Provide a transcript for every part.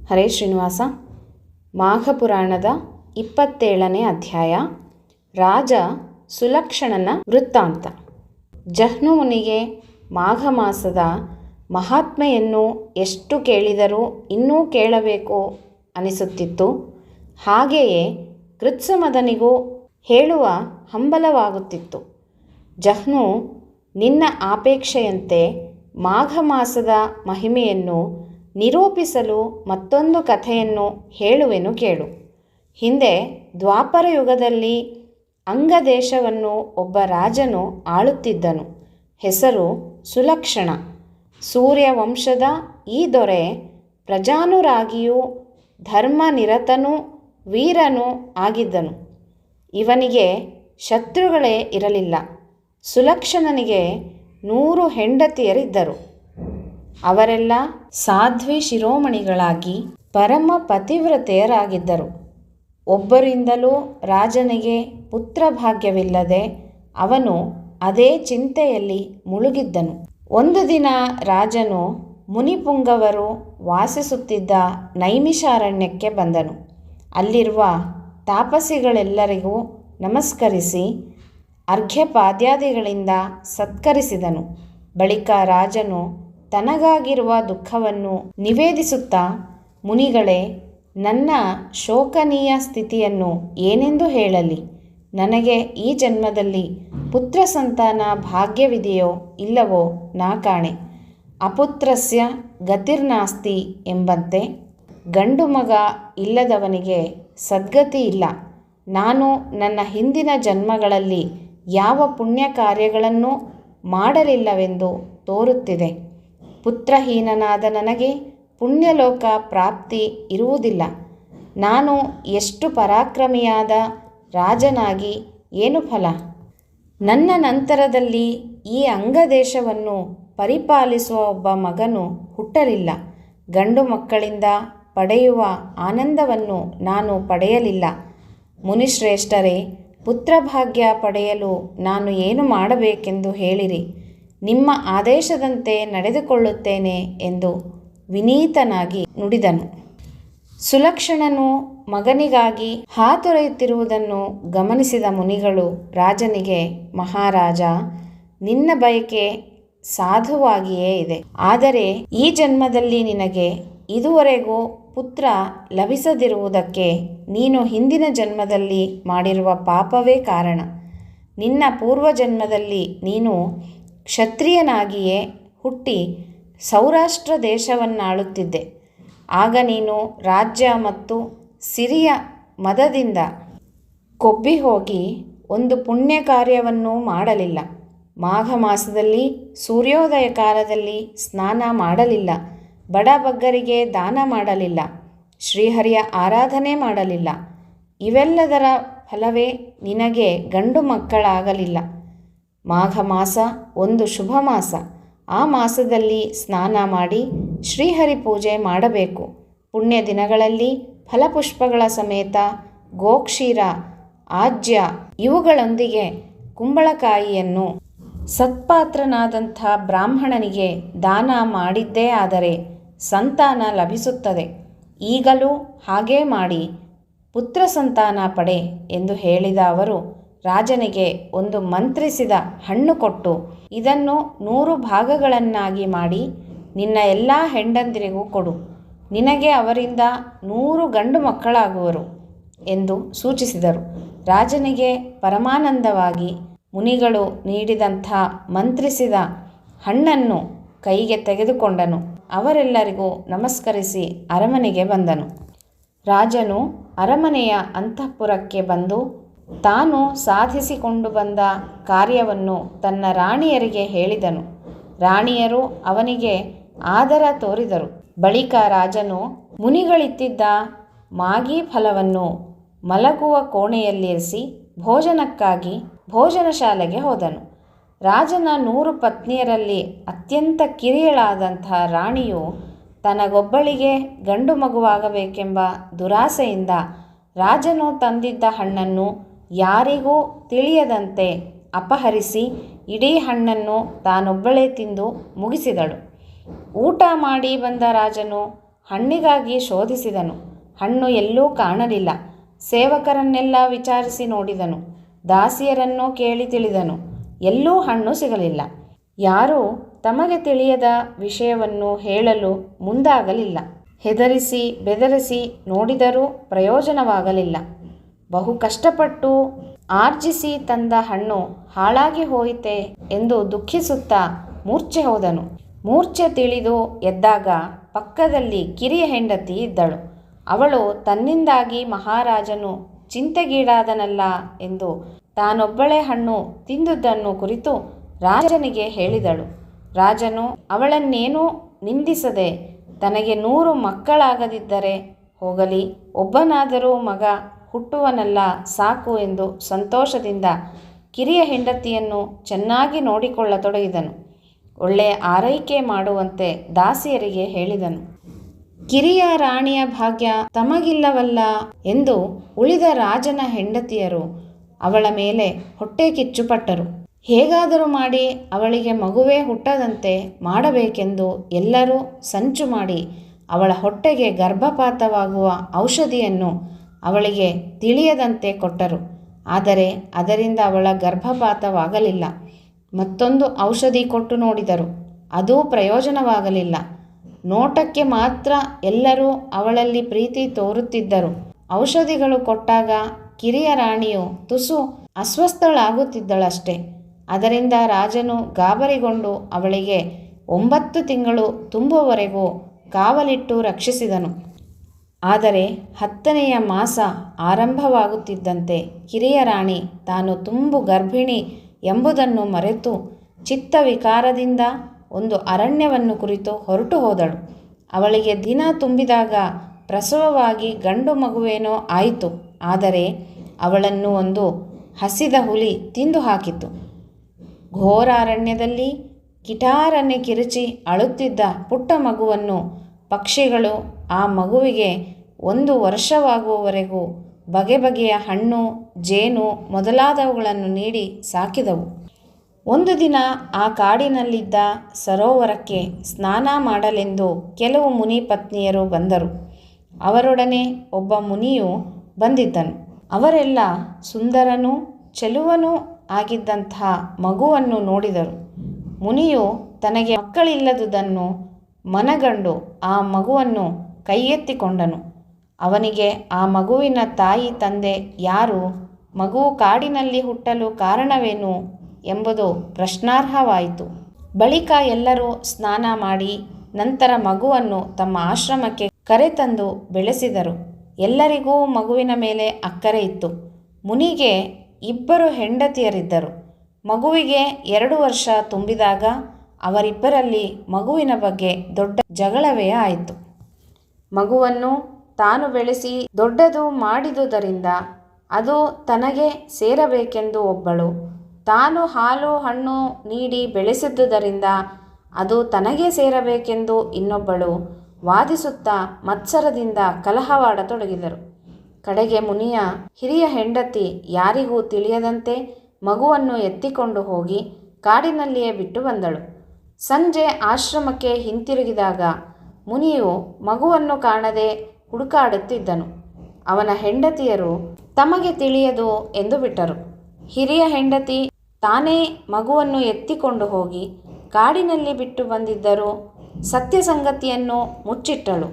ಹರೇ ಶ್ರೀನಿವಾಸ. ಮಾಘಪುರಾಣದ 27ನೇ ಅಧ್ಯಾಯ. ರಾಜ ಸುಲಕ್ಷಣನ ವೃತ್ತಾಂತ. ಜಹ್ನು ಮುನಿಗೆ ಮಾಘ ಮಾಸದ ಮಹಾತ್ಮೆಯನ್ನು ಎಷ್ಟು ಕೇಳಿದರೂ ಇನ್ನೂ ಕೇಳಬೇಕು ಅನಿಸುತ್ತಿತ್ತು. ಹಾಗೆಯೇ ಕೃತ್ಸಮದನಿಗೂ ಹೇಳುವ ಹಂಬಲವಾಗುತ್ತಿತ್ತು. ಜಹ್ನು, ನಿನ್ನ ಆಪೇಕ್ಷೆಯಂತೆ ಮಾಘ ಮಾಸದ ಮಹಿಮೆಯನ್ನು ನಿರೂಪಿಸಲು ಮತ್ತೊಂದು ಕಥೆಯನ್ನು ಹೇಳುವೆನು ಕೇಳು. ಹಿಂದೆ ದ್ವಾಪರ ಯುಗದಲ್ಲಿ ಅಂಗದೇಶವನ್ನು ಒಬ್ಬ ರಾಜನು ಆಳುತ್ತಿದ್ದನು. ಹೆಸರು ಸುಲಕ್ಷಣ. ಸೂರ್ಯವಂಶದ ಈ ದೊರೆ ಪ್ರಜಾನುರಾಗಿಯೂ ಧರ್ಮನಿರತನೂ ವೀರನೂ ಆಗಿದ್ದನು. ಇವನಿಗೆ ಶತ್ರುಗಳೇ ಇರಲಿಲ್ಲ. ಸುಲಕ್ಷಣನಿಗೆ 100 ಹೆಂಡತಿಯರಿದ್ದರು. ಅವರೆಲ್ಲ ಸಾಧ್ವಿ ಶಿರೋಮಣಿಗಳಾಗಿ ಪರಮ ಪತಿವ್ರತೆಯರಾಗಿದ್ದರು. ಒಬ್ಬರಿಂದಲೂ ರಾಜನಿಗೆ ಪುತ್ರಭಾಗ್ಯವಿಲ್ಲದೆ ಅವನು ಅದೇ ಚಿಂತೆಯಲ್ಲಿ ಮುಳುಗಿದ್ದನು. ಒಂದು ದಿನ ರಾಜನು ಮುನಿಪುಂಗವರು ವಾಸಿಸುತ್ತಿದ್ದ ನೈಮಿಷಾರಣ್ಯಕ್ಕೆ ಬಂದನು. ಅಲ್ಲಿರುವ ತಾಪಸಿಗಳೆಲ್ಲರಿಗೂ ನಮಸ್ಕರಿಸಿ ಅರ್ಘ್ಯಪಾದ್ಯಾದಿಗಳಿಂದ ಸತ್ಕರಿಸಿದನು. ಬಳಿಕ ರಾಜನು ತನಗಾಗಿರುವ ದುಃಖವನ್ನು ನಿವೇದಿಸುತ್ತಾ, ಮುನಿಗಳೇ, ನನ್ನ ಶೋಕನೀಯ ಸ್ಥಿತಿಯನ್ನು ಏನೆಂದು ಹೇಳಲಿ? ನನಗೆ ಈ ಜನ್ಮದಲ್ಲಿ ಪುತ್ರ ಸಂತಾನ ಭಾಗ್ಯವಿದೆಯೋ ಇಲ್ಲವೋ ನಾ ಕಾಣೆ. ಅಪುತ್ರಸ್ಯ ಗತಿರ್ನಾಸ್ತಿ ಎಂಬಂತೆ ಗಂಡು ಮಗ ಇಲ್ಲದವನಿಗೆ ಸದ್ಗತಿ ಇಲ್ಲ. ನಾನು ನನ್ನ ಹಿಂದಿನ ಜನ್ಮಗಳಲ್ಲಿ ಯಾವ ಪುಣ್ಯ ಕಾರ್ಯಗಳನ್ನೂ ಮಾಡಲಿಲ್ಲವೆಂದು ತೋರುತ್ತಿದೆ. ಪುತ್ರಹೀನನಾದ ನನಗೆ ಪುಣ್ಯಲೋಕ ಪ್ರಾಪ್ತಿ ಇರುವುದಿಲ್ಲ. ನಾನು ಎಷ್ಟು ಪರಾಕ್ರಮಿಯಾದ ರಾಜನಾಗಿ ಏನು ಫಲ? ನನ್ನ ನಂತರದಲ್ಲಿ ಈ ಅಂಗದೇಶವನ್ನು ಪರಿಪಾಲಿಸುವ ಒಬ್ಬ ಮಗನು ಹುಟ್ಟಲಿಲ್ಲ. ಗಂಡು ಮಕ್ಕಳಿಂದ ಪಡೆಯುವ ಆನಂದವನ್ನು ನಾನು ಪಡೆಯಲಿಲ್ಲ. ಮುನಿಶ್ರೇಷ್ಠರೇ, ಪುತ್ರಭಾಗ್ಯ ಪಡೆಯಲು ನಾನು ಏನು ಮಾಡಬೇಕೆಂದು ಹೇಳಿರಿ. ನಿಮ್ಮ ಆದೇಶದಂತೆ ನಡೆದುಕೊಳ್ಳುತ್ತೇನೆ ಎಂದು ವಿನೀತನಾಗಿ ನುಡಿದನು. ಸುಲಕ್ಷಣನು ಮಗನಿಗಾಗಿ ಹಾತೊರೆಯುತ್ತಿರುವುದನ್ನು ಗಮನಿಸಿದ ಮುನಿಗಳು ರಾಜನಿಗೆ, ಮಹಾರಾಜ, ನಿನ್ನ ಬಯಕೆ ಸಾಧುವಾಗಿಯೇ ಇದೆ. ಆದರೆ ಈ ಜನ್ಮದಲ್ಲಿ ನಿನಗೆ ಇದುವರೆಗೂ ಪುತ್ರ ಲಭಿಸದಿರುವುದಕ್ಕೆ ನೀನು ಹಿಂದಿನ ಜನ್ಮದಲ್ಲಿ ಮಾಡಿರುವ ಪಾಪವೇ ಕಾರಣ. ನಿನ್ನ ಪೂರ್ವಜನ್ಮದಲ್ಲಿ ನೀನು ಕ್ಷತ್ರಿಯನಾಗಿಯೇ ಹುಟ್ಟಿ ಸೌರಾಷ್ಟ್ರ ದೇಶವನ್ನಾಳುತ್ತಿದ್ದೆ. ಆಗ ನೀನು ರಾಜ್ಯ ಮತ್ತು ಸಿರಿಯ ಮದದಿಂದ ಕೊಬ್ಬಿ ಹೋಗಿ ಒಂದು ಪುಣ್ಯ ಕಾರ್ಯವನ್ನೂ ಮಾಡಲಿಲ್ಲ. ಮಾಘ ಮಾಸದಲ್ಲಿ ಸೂರ್ಯೋದಯ ಕಾಲದಲ್ಲಿ ಸ್ನಾನ ಮಾಡಲಿಲ್ಲ. ಬಡಬಗ್ಗರಿಗೆ ದಾನ ಮಾಡಲಿಲ್ಲ. ಶ್ರೀಹರಿಯ ಆರಾಧನೆ ಮಾಡಲಿಲ್ಲ. ಇವೆಲ್ಲದರ ಫಲವೇ ನಿನಗೆ ಗಂಡು ಮಕ್ಕಳಾಗಲಿಲ್ಲ. ಮಾಘ ಮಾಸ ಒಂದು ಶುಭ ಮಾಸ. ಆ ಮಾಸದಲ್ಲಿ ಸ್ನಾನ ಮಾಡಿ ಶ್ರೀಹರಿ ಪೂಜೆ ಮಾಡಬೇಕು. ಪುಣ್ಯ ದಿನಗಳಲ್ಲಿ ಫಲಪುಷ್ಪಗಳ ಸಮೇತ ಗೋಕ್ಷೀರ, ಆಜ್ಯ ಇವುಗಳೊಂದಿಗೆ ಕುಂಬಳಕಾಯಿಯನ್ನು ಸತ್ಪಾತ್ರನಾದಂಥ ಬ್ರಾಹ್ಮಣನಿಗೆ ದಾನ ಮಾಡಿದ್ದೇ ಆದರೆ ಸಂತಾನ ಲಭಿಸುತ್ತದೆ. ಈಗಲೂ ಹಾಗೇ ಮಾಡಿ ಪುತ್ರ ಸಂತಾನ ಪಡೆ ಎಂದು ಹೇಳಿದ ಅವರು ರಾಜನಿಗೆ ಒಂದು ಮಂತ್ರಿಸಿದ ಹಣ್ಣು ಕೊಟ್ಟು, ಇದನ್ನು 100 ಭಾಗಗಳನ್ನಾಗಿ ಮಾಡಿ ನಿನ್ನ ಎಲ್ಲ ಹೆಂಡಂದಿರಿಗೂ ಕೊಡು. ನಿನಗೆ ಅವರಿಂದ 100 ಗಂಡು ಮಕ್ಕಳಾಗುವರು ಎಂದು ಸೂಚಿಸಿದರು. ರಾಜನಿಗೆ ಪರಮಾನಂದವಾಗಿ ಮುನಿಗಳು ನೀಡಿದಂಥ ಮಂತ್ರಿಸಿದ ಹಣ್ಣನ್ನು ಕೈಗೆ ತೆಗೆದುಕೊಂಡನು. ಅವರೆಲ್ಲರಿಗೂ ನಮಸ್ಕರಿಸಿ ಅರಮನೆಗೆ ಬಂದನು. ರಾಜನು ಅರಮನೆಯ ಅಂತಃಪುರಕ್ಕೆ ಬಂದು ತಾನು ಸಾಧಿಸಿಕೊಂಡು ಬಂದ ಕಾರ್ಯವನ್ನು ತನ್ನ ರಾಣಿಯರಿಗೆ ಹೇಳಿದನು. ರಾಣಿಯರು ಅವನಿಗೆ ಆದರ ತೋರಿದರು. ಬಳಿಕ ರಾಜನು ಮುನಿಗಳಿತ್ತಿದ್ದ ಮಾಗಿ ಫಲವನ್ನು ಮಲಗುವ ಕೋಣೆಯಲ್ಲಿರಿಸಿ ಭೋಜನಕ್ಕಾಗಿ ಭೋಜನ ಶಾಲೆಗೆ ಹೋದನು. ರಾಜನ 100 ಪತ್ನಿಯರಲ್ಲಿ ಅತ್ಯಂತ ಕಿರಿಯಳಾದಂಥ ರಾಣಿಯು ತನಗೊಬ್ಬಳಿಗೆ ಗಂಡು ಮಗುವಾಗಬೇಕೆಂಬ ದುರಾಸೆಯಿಂದ ರಾಜನು ತಂದಿದ್ದ ಹಣ್ಣನ್ನು ಯಾರಿಗೂ ತಿಳಿಯದಂತೆ ಅಪಹರಿಸಿ ಇಡೀ ಹಣ್ಣನ್ನು ತಾನೊಬ್ಬಳೇ ತಿಂದು ಮುಗಿಸಿದಳು. ಊಟ ಮಾಡಿ ಬಂದ ರಾಜನು ಹಣ್ಣಿಗಾಗಿ ಶೋಧಿಸಿದನು. ಹಣ್ಣು ಎಲ್ಲೂ ಕಾಣಲಿಲ್ಲ. ಸೇವಕರನ್ನೆಲ್ಲ ವಿಚಾರಿಸಿ ನೋಡಿದನು. ದಾಸಿಯರನ್ನು ಕೇಳಿ ತಿಳಿದನು. ಎಲ್ಲೂ ಹಣ್ಣು ಸಿಗಲಿಲ್ಲ. ಯಾರೂ ತಮಗೆ ತಿಳಿಯದ ವಿಷಯವನ್ನು ಹೇಳಲು ಮುಂದಾಗಲಿಲ್ಲ. ಹೆದರಿಸಿ ಬೆದರಿಸಿ ನೋಡಿದರೂ ಪ್ರಯೋಜನವಾಗಲಿಲ್ಲ. ಬಹು ಕಷ್ಟಪಟ್ಟು ಆರ್ಜಿಸಿ ತಂದ ಹಣ್ಣು ಹಾಳಾಗಿ ಹೋಯಿತೆ ಎಂದು ದುಃಖಿಸುತ್ತಾ ಮೂರ್ಛೆ ಹೋದನು. ಮೂರ್ಛೆ ತಿಳಿದು ಎದ್ದಾಗ ಪಕ್ಕದಲ್ಲಿ ಕಿರಿಯ ಹೆಂಡತಿ ಇದ್ದಳು. ಅವಳು ತನ್ನಿಂದಾಗಿ ಮಹಾರಾಜನು ಚಿಂತೆಗೀಡಾದನಲ್ಲ ಎಂದು ತಾನೊಬ್ಬಳೇ ಹಣ್ಣು ತಿಂದುದನ್ನು ಕುರಿತು ರಾಜನಿಗೆ ಹೇಳಿದಳು. ರಾಜನು ಅವಳನ್ನೇನೂ ನಿಂದಿಸದೆ, ತನಗೆ 100 ಮಕ್ಕಳಾಗದಿದ್ದರೆ ಹೋಗಲಿ, ಒಬ್ಬನಾದರೂ ಮಗ ಹುಟ್ಟುವನಲ್ಲ ಸಾಕು ಎಂದು ಸಂತೋಷದಿಂದ ಕಿರಿಯ ಹೆಂಡತಿಯನ್ನು ಚೆನ್ನಾಗಿ ನೋಡಿಕೊಳ್ಳತೊಡಗಿದನು. ಒಳ್ಳೆಯ ಆರೈಕೆ ಮಾಡುವಂತೆ ದಾಸಿಯರಿಗೆ ಹೇಳಿದನು. ಕಿರಿಯ ರಾಣಿಯ ಭಾಗ್ಯ ತಮಗಿಲ್ಲವಲ್ಲ ಎಂದು ಉಳಿದ ರಾಜನ ಹೆಂಡತಿಯರು ಅವಳ ಮೇಲೆ ಹೊಟ್ಟೆ ಕಿಚ್ಚುಪಟ್ಟರು. ಹೇಗಾದರೂ ಮಾಡಿ ಅವಳಿಗೆ ಮಗುವೇ ಹುಟ್ಟದಂತೆ ಮಾಡಬೇಕೆಂದು ಎಲ್ಲರೂ ಸಂಚು ಮಾಡಿ ಅವಳ ಹೊಟ್ಟೆಗೆ ಗರ್ಭಪಾತವಾಗುವ ಔಷಧಿಯನ್ನು ಅವಳಿಗೆ ತಿಳಿಯದಂತೆ ಕೊಟ್ಟರು. ಆದರೆ ಅದರಿಂದ ಅವಳ ಗರ್ಭಪಾತವಾಗಲಿಲ್ಲ. ಮತ್ತೊಂದು ಔಷಧಿ ಕೊಟ್ಟು ನೋಡಿದರು. ಅದೂ ಪ್ರಯೋಜನವಾಗಲಿಲ್ಲ. ನೋಟಕ್ಕೆ ಮಾತ್ರ ಎಲ್ಲರೂ ಅವಳಲ್ಲಿ ಪ್ರೀತಿ ತೋರುತ್ತಿದ್ದರು. ಔಷಧಿಗಳು ಕೊಟ್ಟಾಗ ಕಿರಿಯ ರಾಣಿಯು ತುಸು ಅಸ್ವಸ್ಥಳಾಗುತ್ತಿದ್ದಳಷ್ಟೆ. ಅದರಿಂದ ರಾಜನು ಗಾಬರಿಗೊಂಡು ಅವಳಿಗೆ 9 ತಿಂಗಳು ತುಂಬುವವರೆಗೂ ಕಾವಲಿಟ್ಟು ರಕ್ಷಿಸಿದನು. ಆದರೆ 10ನೆಯ ಮಾಸ ಆರಂಭವಾಗುತ್ತಿದ್ದಂತೆ ಕಿರಿಯ ರಾಣಿ ತಾನು ತುಂಬು ಗರ್ಭಿಣಿ ಎಂಬುದನ್ನು ಮರೆತು ಚಿತ್ತವಿಕಾರದಿಂದ ಒಂದು ಅರಣ್ಯವನ್ನು ಕುರಿತು ಹೊರಟು ಹೋದಳು. ಅವಳಿಗೆ ದಿನ ತುಂಬಿದಾಗ ಪ್ರಸವವಾಗಿ ಗಂಡು ಮಗುವೇನೋ ಆಯಿತು. ಆದರೆ ಅವಳನ್ನು ಒಂದು ಹಸಿದ ಹುಲಿ ತಿಂದು ಹಾಕಿತು. ಘೋರ ಅರಣ್ಯದಲ್ಲಿ ಕಿಟಾರನೆ ಕಿರುಚಿ ಅಳುತ್ತಿದ್ದ ಪುಟ್ಟ ಮಗುವನ್ನು ಪಕ್ಷಿಗಳು ಆ ಮಗುವಿಗೆ 1 ವರ್ಷವಾಗುವವರೆಗೂ ಬಗೆ ಬಗೆಯ ಹಣ್ಣು, ಜೇನು ಮೊದಲಾದವುಗಳನ್ನು ನೀಡಿ ಸಾಕಿದವು. ಒಂದು ದಿನ ಆ ಕಾಡಿನಲ್ಲಿದ್ದ ಸರೋವರಕ್ಕೆ ಸ್ನಾನ ಮಾಡಲೆಂದು ಕೆಲವು ಮುನಿ ಪತ್ನಿಯರು ಬಂದರು. ಅವರೊಡನೆ ಒಬ್ಬ ಮುನಿಯು ಬಂದಿದ್ದನು. ಅವರೆಲ್ಲ ಸುಂದರನೂ ಚೆಲುವನೂ ಆಗಿದ್ದಂತಹ ಮಗುವನ್ನು ನೋಡಿದರು. ಮುನಿಯು ತನಗೆ ಮಕ್ಕಳಿಲ್ಲದುದನ್ನು ಮನಗಂಡು ಆ ಮಗುವನ್ನು ಕೈಗೆತ್ತಿಕೊಂಡನು. ಅವನಿಗೆ ಆ ಮಗುವಿನ ತಾಯಿ ತಂದೆ ಯಾರು, ಮಗುವು ಕಾಡಿನಲ್ಲಿ ಹುಟ್ಟಲು ಕಾರಣವೇನು ಎಂಬುದು ಪ್ರಶ್ನಾರ್ಹವಾಯಿತು. ಬಳಿಕ ಎಲ್ಲರೂ ಸ್ನಾನ ಮಾಡಿ ನಂತರ ಮಗುವನ್ನು ತಮ್ಮ ಆಶ್ರಮಕ್ಕೆ ಕರೆತಂದು ಬೆಳೆಸಿದರು. ಎಲ್ಲರಿಗೂ ಮಗುವಿನ ಮೇಲೆ ಅಕ್ಕರೆ ಇತ್ತು. ಮುನಿಗೆ 2 ಹೆಂಡತಿಯರಿದ್ದರು. ಮಗುವಿಗೆ 2 ವರ್ಷ ತುಂಬಿದಾಗ ಅವರಿಬ್ಬರಲ್ಲಿ ಮಗುವಿನ ಬಗ್ಗೆ ದೊಡ್ಡ ಜಗಳವೇ ಆಯಿತು. ಮಗುವನ್ನು ತಾನು ಬೆಳೆಸಿ ದೊಡ್ಡದು ಮಾಡಿದುದರಿಂದ ಅದು ತನಗೆ ಸೇರಬೇಕೆಂದು ಒಬ್ಬಳು, ತಾನು ಹಾಲು ಹಣ್ಣು ನೀಡಿ ಬೆಳೆಸಿದ್ದುದರಿಂದ ಅದು ತನಗೆ ಸೇರಬೇಕೆಂದು ಇನ್ನೊಬ್ಬಳು ವಾದಿಸುತ್ತಾ ಮತ್ಸರದಿಂದ ಕಲಹವಾಡತೊಡಗಿದರು. ಕಡೆಗೆ ಮುನಿಯ ಹಿರಿಯ ಹೆಂಡತಿ ಯಾರಿಗೂ ತಿಳಿಯದಂತೆ ಮಗುವನ್ನು ಎತ್ತಿಕೊಂಡು ಹೋಗಿ ಕಾಡಿನಲ್ಲಿಯೇ ಬಿಟ್ಟು ಬಂದಳು. ಸಂಜೆ ಆಶ್ರಮಕ್ಕೆ ಹಿಂತಿರುಗಿದಾಗ ಮುನಿಯು ಮಗುವನ್ನು ಕಾಣದೆ ಹುಡುಕಾಡುತ್ತಿದ್ದನು. ಅವನ ಹೆಂಡತಿಯರು ತಮಗೆ ತಿಳಿಯದು ಎಂದು ಬಿಟ್ಟರು. ಹಿರಿಯ ಹೆಂಡತಿ ತಾನೇ ಮಗುವನ್ನು ಎತ್ತಿಕೊಂಡು ಹೋಗಿ ಕಾಡಿನಲ್ಲಿ ಬಿಟ್ಟು ಬಂದಿದ್ದರೂ ಸತ್ಯ ಸಂಗತಿಯನ್ನು ಮುಚ್ಚಿಟ್ಟಳು.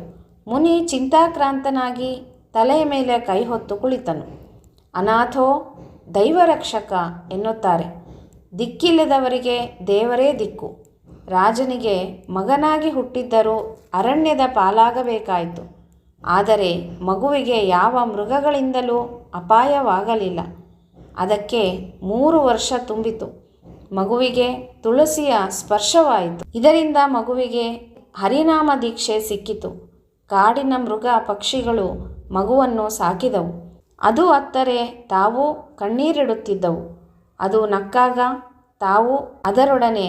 ಮುನಿ ಚಿಂತಾಕ್ರಾಂತನಾಗಿ ತಲೆಯ ಮೇಲೆ ಕೈ ಹೊತ್ತು ಕುಳಿತನು. ಅನಾಥೋ ದೈವರಕ್ಷಕ ಎನ್ನುತ್ತಾರೆ. ದಿಕ್ಕಿಲ್ಲದವರಿಗೆ ದೇವರೇ ದಿಕ್ಕು. ರಾಜನಿಗೆ ಮಗನಾಗಿ ಹುಟ್ಟಿದ್ದರೂ ಅರಣ್ಯದ ಪಾಲಾಗಬೇಕಾಯಿತು. ಆದರೆ ಮಗುವಿಗೆ ಯಾವ ಮೃಗಗಳಿಂದಲೂ ಅಪಾಯವಾಗಲಿಲ್ಲ. ಅದಕ್ಕೆ 3 ವರ್ಷ ತುಂಬಿತು. ಮಗುವಿಗೆ ತುಳಸಿಯ ಸ್ಪರ್ಶವಾಯಿತು. ಇದರಿಂದ ಮಗುವಿಗೆ ಹರಿನಾಮ ದೀಕ್ಷೆ ಸಿಕ್ಕಿತು. ಕಾಡಿನ ಮೃಗ ಪಕ್ಷಿಗಳು ಮಗುವನ್ನು ಸಾಕಿದವು. ಅದು ಅತ್ತರೆ ತಾವು ಕಣ್ಣೀರಿಡುತ್ತಿದ್ದವು. ಅದು ನಕ್ಕಾಗ ತಾವು ಅದರೊಡನೆ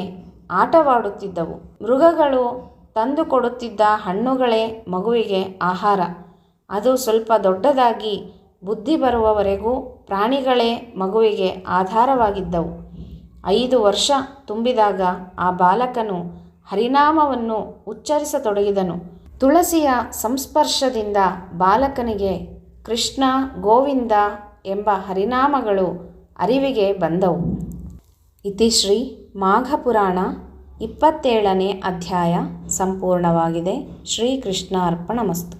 ಆಟವಾಡುತ್ತಿದ್ದವು. ಮೃಗಗಳು ತಂದು ಕೊಡುತ್ತಿದ್ದ ಹಣ್ಣುಗಳೇ ಮಗುವಿಗೆ ಆಹಾರ. ಅದು ಸ್ವಲ್ಪ ದೊಡ್ಡದಾಗಿ ಬುದ್ಧಿ ಬರುವವರೆಗೂ ಪ್ರಾಣಿಗಳೇ ಮಗುವಿಗೆ ಆಧಾರವಾಗಿದ್ದವು. 5 ವರ್ಷ ತುಂಬಿದಾಗ ಆ ಬಾಲಕನು ಹರಿನಾಮವನ್ನು ಉಚ್ಚರಿಸತೊಡಗಿದನು. ತುಳಸಿಯ ಸಂಸ್ಪರ್ಶದಿಂದ ಬಾಲಕನಿಗೆ ಕೃಷ್ಣ ಗೋವಿಂದ ಎಂಬ ಹರಿನಾಮಗಳು ಅರಿವಿಗೆ ಬಂದವು. ಇತಿಶ್ರೀ ಮಾಘಪುರಾಣ 27ನೇ ಅಧ್ಯಾಯ ಸಂಪೂರ್ಣವಾಗಿದೆ. ಶ್ರೀಕೃಷ್ಣ ಅರ್ಪಣಮಸ್ತು.